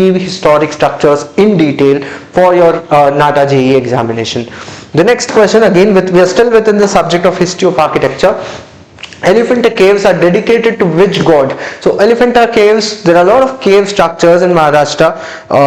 historic structures in detail for your NATA JEE examination. The next question, again we are still within the subject of history of architecture. Elephanta caves are dedicated to which god? So Elephanta caves, there are a lot of cave structures in Maharashtra,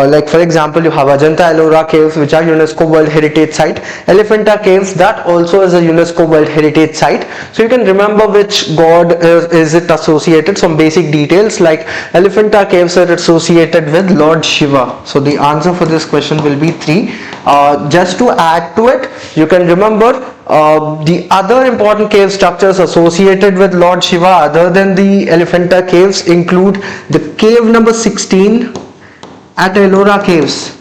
like for example you have Ajanta Ellora caves, which are UNESCO World Heritage Site. Elephanta caves, that also is a UNESCO World Heritage Site. So you can remember which god is it associated. Some basic details like Elephanta caves are associated with Lord Shiva. So the answer for this question will be 3. Just to add to it, you can remember the other important cave structures associated with Lord Shiva other than the Elephanta caves include the cave number 16 at Ellora caves.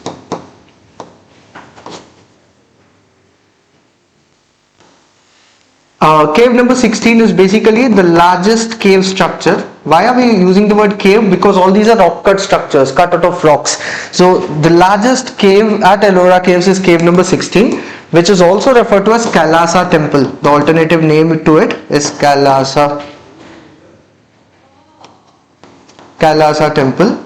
Cave number 16 is basically the largest cave structure. Why are we using the word cave? Because all these are rock cut structures, cut out of rocks. So the largest cave at Ellora caves is cave number 16, which is also referred to as Kailasa temple. The alternative name to it is Kailasa temple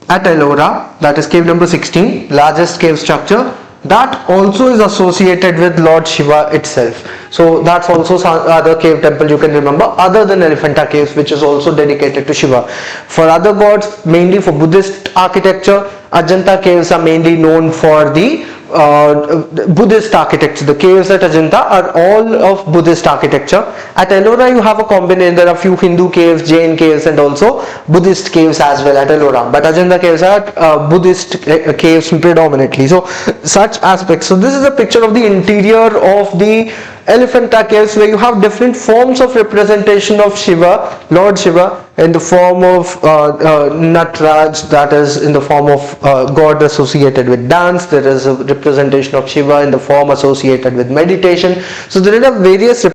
at Ellora. That is cave number 16, largest cave structure. That also is associated with Lord Shiva itself. So that's also some other cave temple you can remember other than Elephanta caves, which is also dedicated to Shiva. For other gods, mainly for Buddhist architecture, Ajanta caves are mainly known for the Buddhist architecture. The caves at Ajanta are all of Buddhist architecture. At Ellora you have a combination. There are a few Hindu caves, Jain caves, and also Buddhist caves as well at Ellora. But Ajanta caves are Buddhist caves predominantly. So such aspects. So this is a picture of the interior of the Elephanta caves, where you have different forms of representation of Shiva, Lord Shiva, in the form of Nataraj, that is in the form of god associated with dance. There is a representation of Shiva in the form associated with meditation. So there are various